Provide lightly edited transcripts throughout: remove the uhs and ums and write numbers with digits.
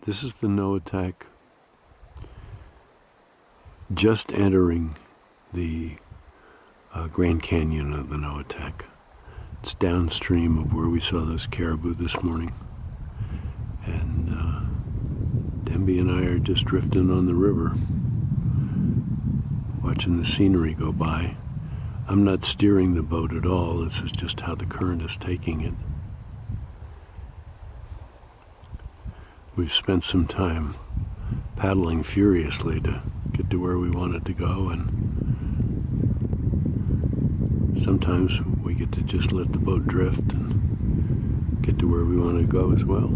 This is the Noatak, just entering the Grand Canyon of the Noatak. It's downstream of where we saw those caribou this morning. And Denby and I are just drifting on the river, watching the scenery go by. I'm not steering the boat at all. This is just how the current is taking it. We've spent some time paddling furiously to get to where we wanted to go, and sometimes we get to just let the boat drift and get to where we want to go as well.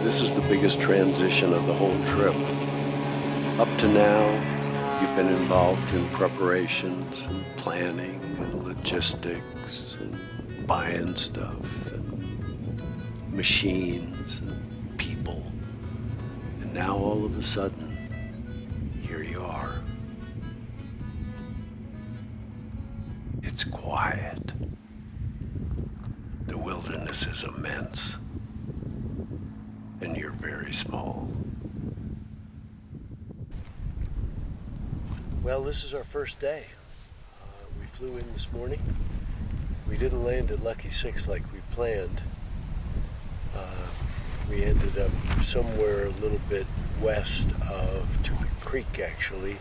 This is the biggest transition of the whole trip. Up to now, you've been involved in preparations and planning and logistics and buying stuff and machines and people. And now all of a sudden, here you are. It's quiet. The wilderness is immense. And you're very small. Well, this is our first day. We flew in this morning. We didn't land at Lucky 6 like we planned. We ended up somewhere a little bit west of Tupid Creek, actually,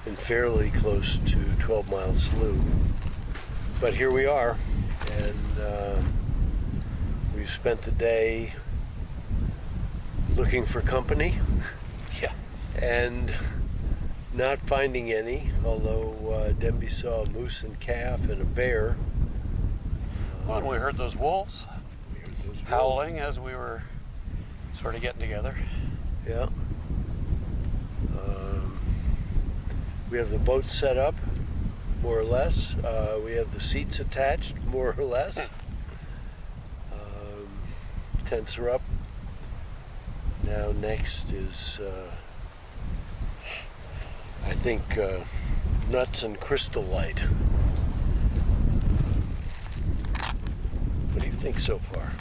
and fairly close to 12 Mile Slough. But here we are, and we've spent the day looking for company. Yeah. And not finding any, although Denby saw a moose and calf and a bear. Well, and we heard those wolves howling as we were sort of getting together. Yeah. We have the boat set up, more or less. We have the seats attached, more or less. Tents are up. Now next is, I think, nuts and crystal light. What do you think so far?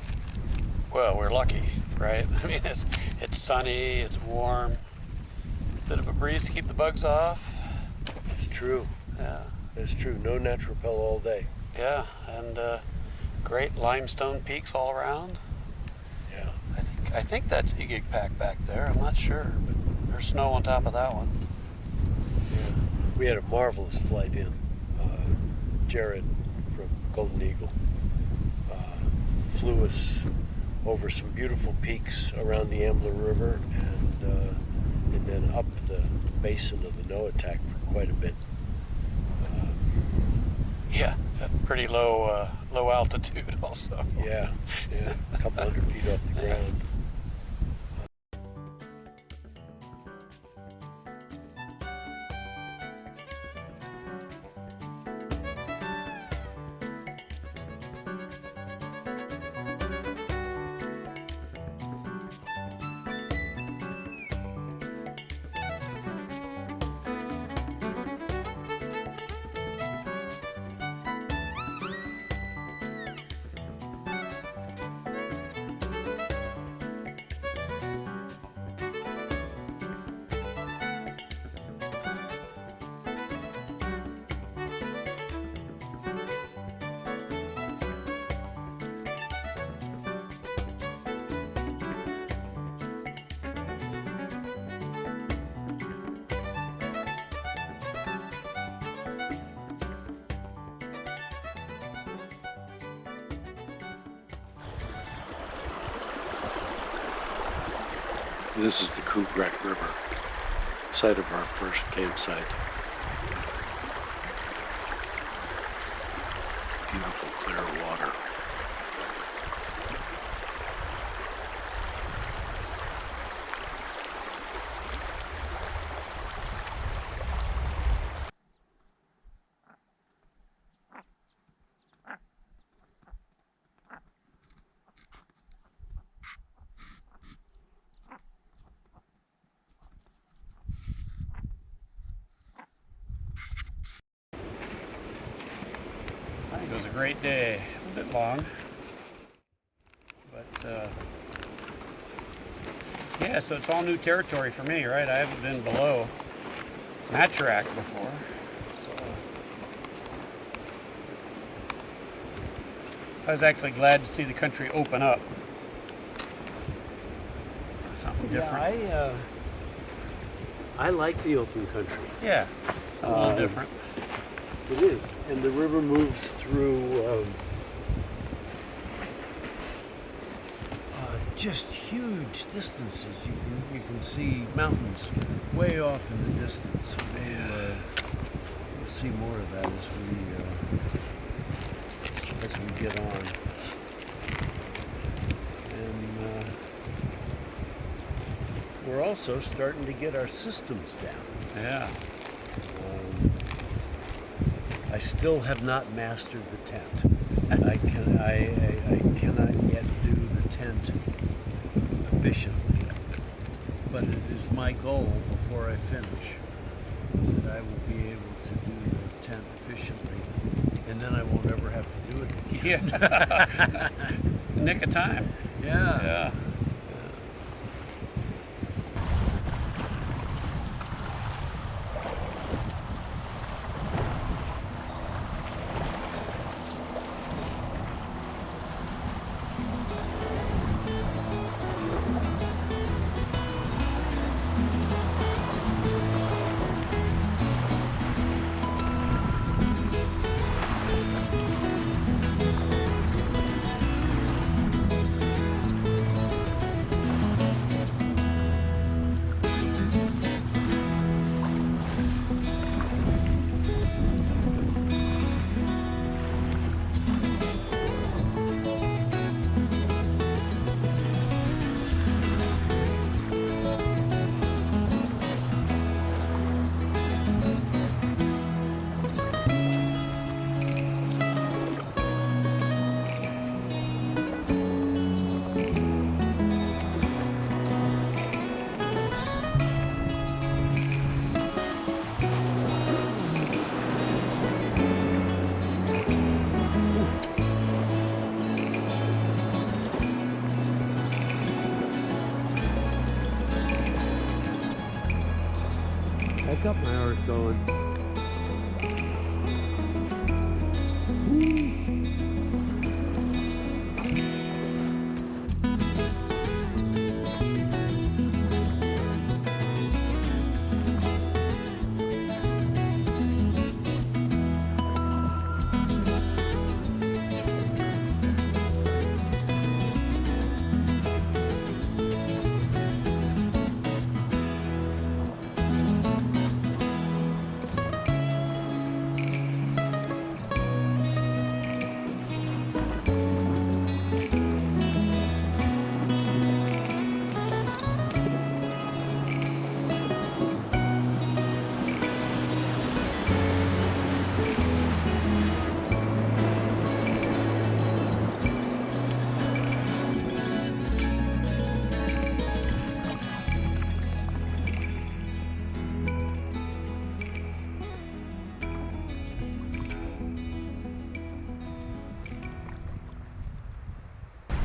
Well, we're lucky, right? I mean, it's sunny, it's warm. Bit of a breeze to keep the bugs off. It's true. Yeah, It's true. No natural repel all day. yeah, and great limestone peaks all around. Yeah. I think that's Igig Pack back there. I'm not sure, but there's snow on top of that one. Yeah. We had a marvelous flight in. Jared from Golden Eagle flew us over some beautiful peaks around the Ambler River and then up the basin of the Noatak for quite a bit. Yeah, at pretty low altitude also. Yeah, a couple hundred feet off the ground. This is the Noatak River, site of our first campsite. Beautiful clear water. I think it was a great day. A bit long, but yeah. So it's all new territory for me, right? I haven't been below Noatak before, so I was actually glad to see the country open up. Something different. Yeah, I like the open country. Yeah, something a little different. It is, and the river moves through just huge distances. You can see mountains way off in the distance. And, we'll see more of that as we get on. And we're also starting to get our systems down. Yeah. I still have not mastered the tent. I cannot yet do the tent efficiently, but it is my goal before I finish that I will be able to do the tent efficiently, and then I won't ever have to do it again. Yeah. Nick of time. Yeah. Yeah. got my heart going.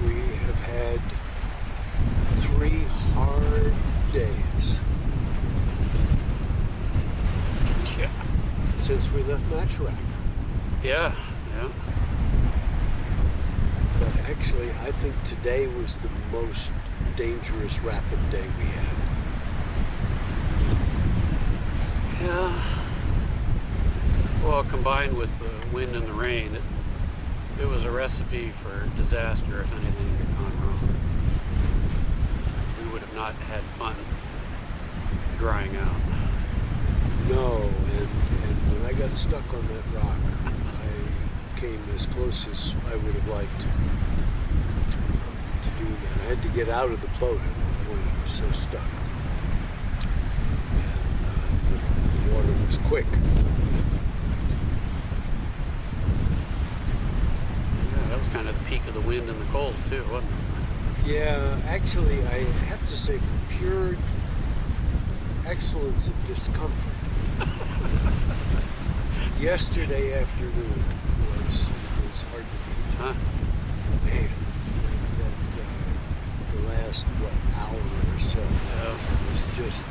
We have had 3 hard days Yeah. since we left Matchrack. Yeah. But actually, I think today was the most dangerous rapid day we had. Yeah. Well, combined with the wind and the rain, it was a recipe for disaster if anything had gone wrong. We would have not had fun drying out. No, and when I got stuck on that rock, I came as close as I would have liked to do that. I had to get out of the boat at one point. I was so stuck. And the water was quick. Yeah, that was kind of the peak of the wind and the cold too, wasn't it? Yeah, actually, I have to say, for pure excellence of discomfort, yesterday afternoon was hard to beat. Huh? Man, the last, hour or so was just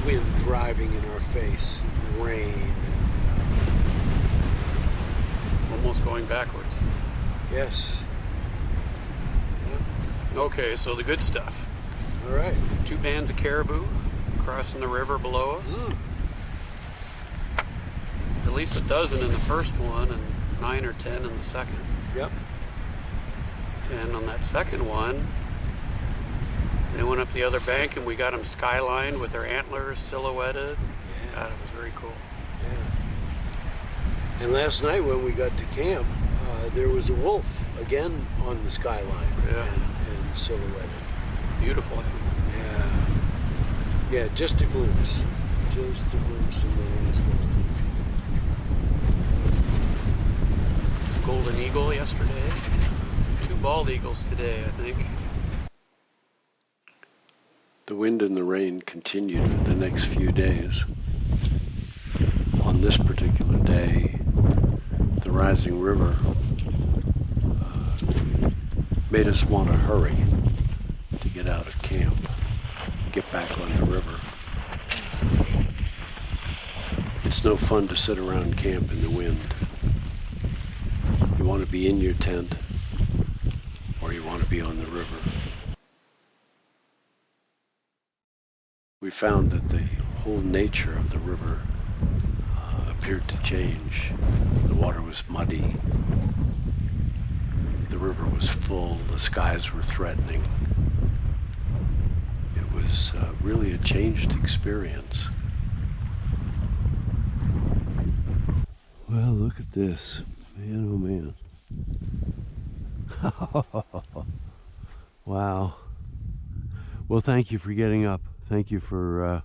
wind driving in our face, rain, Almost going backwards. yes. Okay, so the good stuff. All right. 2 bands of caribou crossing the river below us. At least a dozen in the first one and 9 or 10 in the second. Yep. And on that second one, they went up the other bank and we got them skylined with their antlers silhouetted. Yeah. God, it was very cool. Yeah. And last night when we got to camp, there was a wolf again on the skyline. Yeah. And silhouetted. Beautiful animal. Yeah. Yeah, just a glimpse. Just a glimpse and then it was gone. Golden eagle yesterday. 2 bald eagles today, I think. The wind and the rain continued for the next few days. On this particular day, the rising river made us want to hurry to get out of camp, get back on the river. It's no fun to sit around camp in the wind. You want to be in your tent, or you want to be on the river. We found that the whole nature of the river appeared to change. The water was muddy. The river was full. The skies were threatening. It was really a changed experience. Well, look at this. Man, oh man. Wow. Well, thank you for getting up. Thank you for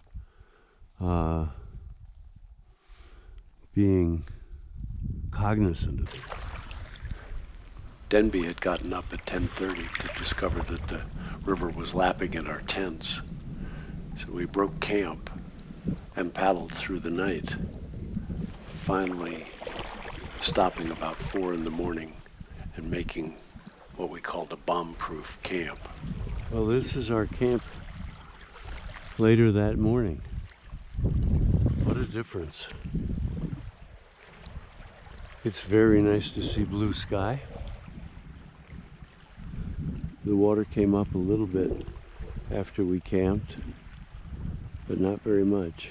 being cognizant of it. Denby had gotten up at 10:30 to discover that the river was lapping at our tents. So we broke camp and paddled through the night, finally stopping about 4 in the morning and making what we called a bomb-proof camp. Well, this is our camp later that morning. What a difference. It's very nice to see blue sky. The water came up a little bit after we camped, but not very much.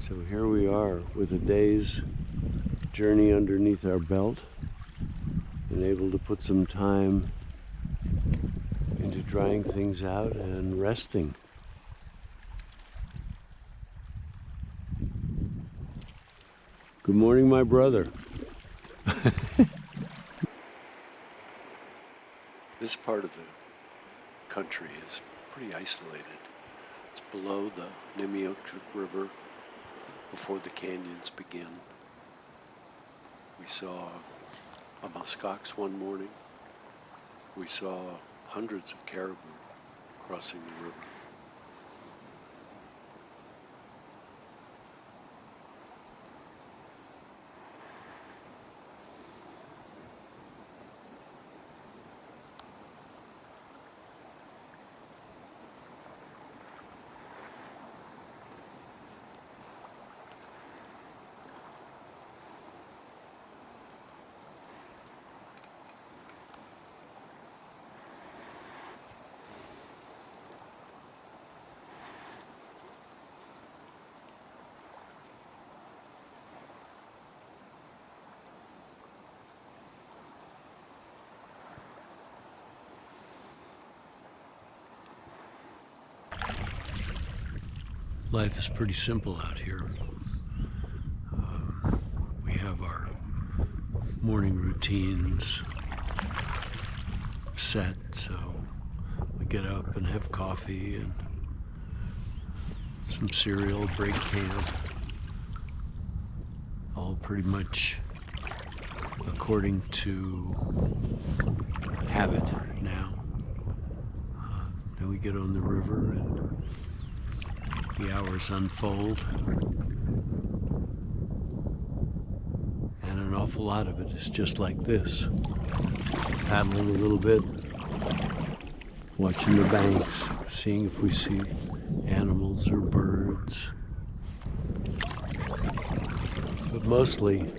So here we are with a day's journey underneath our belt and able to put some time into drying things out and resting. Good morning, my brother. This part of the country is pretty isolated. It's below the Noatak River before the canyons begin. We saw a muskox one morning. We saw hundreds of caribou crossing the river. Life is pretty simple out here. We have our morning routines set, so we get up and have coffee and some cereal, break camp, all pretty much according to habit now. Then we get on the river and the hours unfold, and an awful lot of it is just like this. Paddling a little bit, watching the banks, seeing if we see animals or birds. But mostly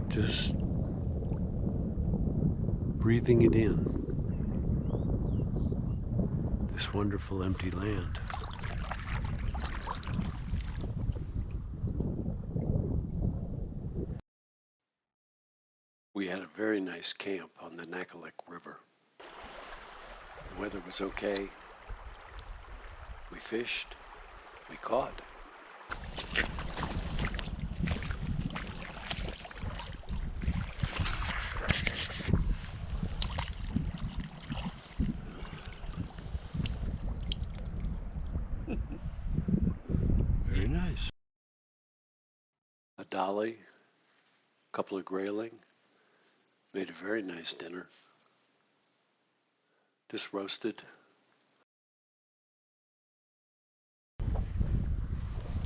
just breathing it in, this wonderful empty land. We had a very nice camp on the Noatak River. The weather was okay. We fished. We caught. Very nice. A dolly, a couple of grayling. Made a very nice dinner. Just roasted.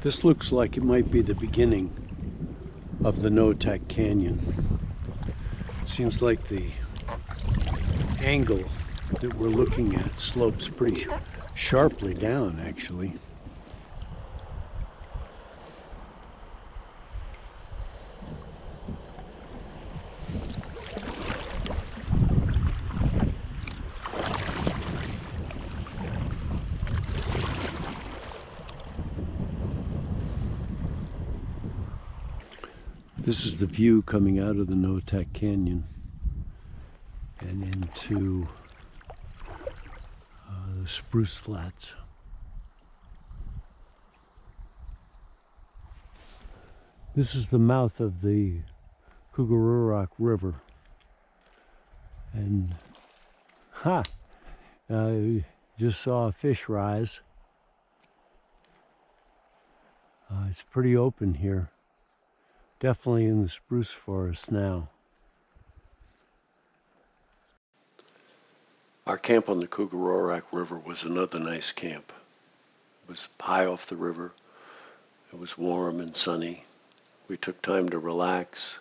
This looks like it might be the beginning of the Noatak Canyon. It seems like the angle that we're looking at slopes pretty sharply down, actually. This is the view coming out of the Noatak Canyon and into the Spruce Flats. This is the mouth of the Noatak River. And just saw a fish rise. It's pretty open here. Definitely in the spruce forest now. Our camp on the Noatak River was another nice camp. It was high off the river. It was warm and sunny. We took time to relax,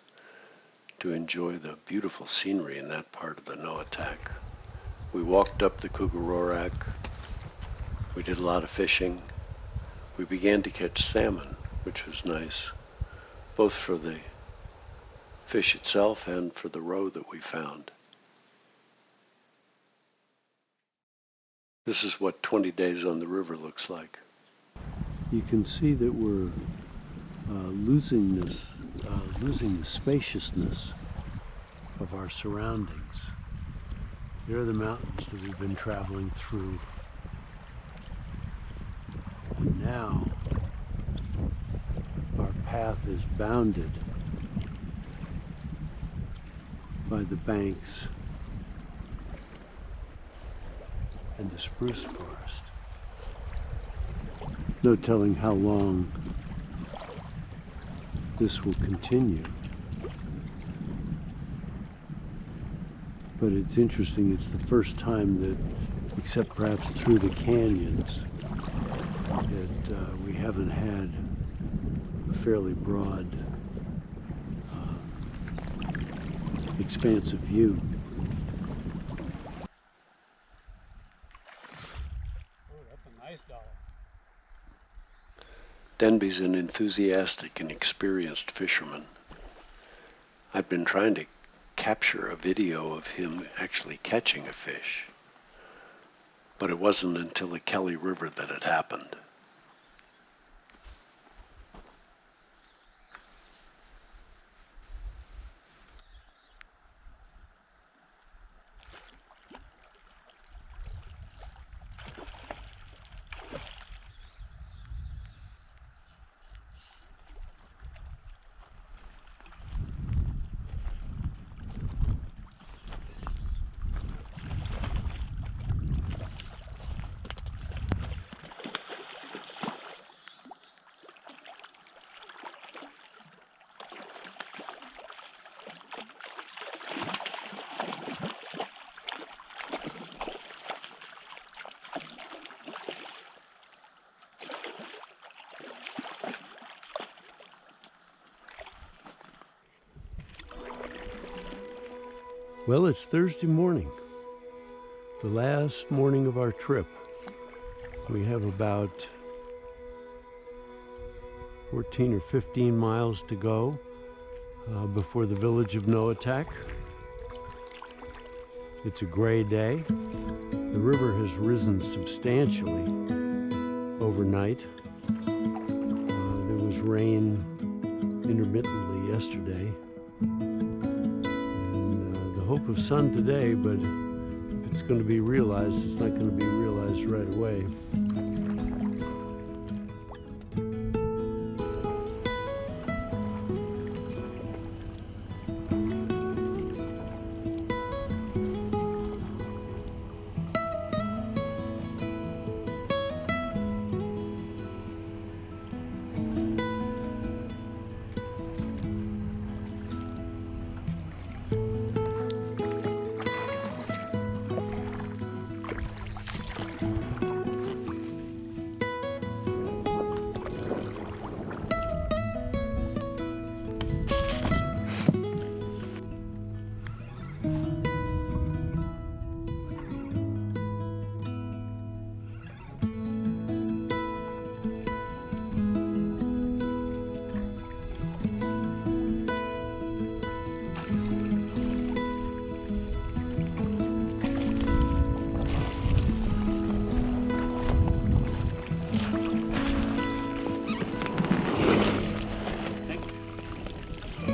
to enjoy the beautiful scenery in that part of the Noatak. We walked up the Noatak, We did a lot of fishing. We began to catch salmon, which was nice, both for the fish itself and for the roe that we found. This is what 20 days on the river looks like. You can see that we're losing the spaciousness of our surroundings. There are the mountains that we've been traveling through. And now our path is bounded by the banks and the spruce forest. No telling how long this will continue. But it's interesting, it's the first time that, except perhaps through the canyons, that we haven't had a fairly broad, expansive view. Oh, that's a nice dollar. Denby's an enthusiastic and experienced fisherman. I'd been trying to capture a video of him actually catching a fish, but it wasn't until the Kelly River that it happened. Well, it's Thursday morning, the last morning of our trip. We have about 14 or 15 miles to go before the village of Noatak. It's a gray day. The river has risen substantially overnight. There was rain intermittently yesterday. Hope of sun today, but if it's going to be realized, it's not going to be realized right away.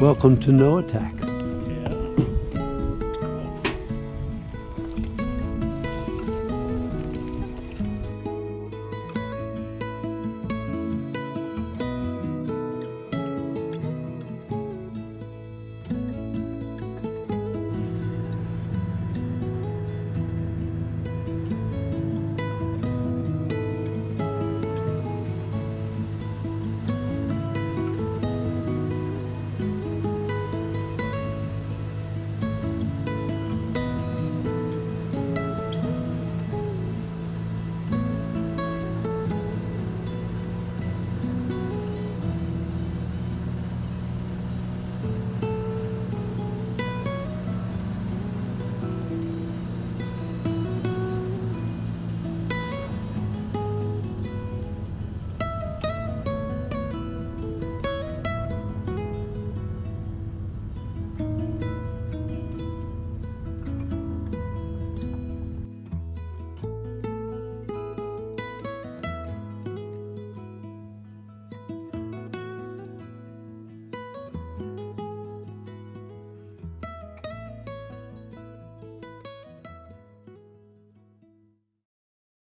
Welcome to Noatak.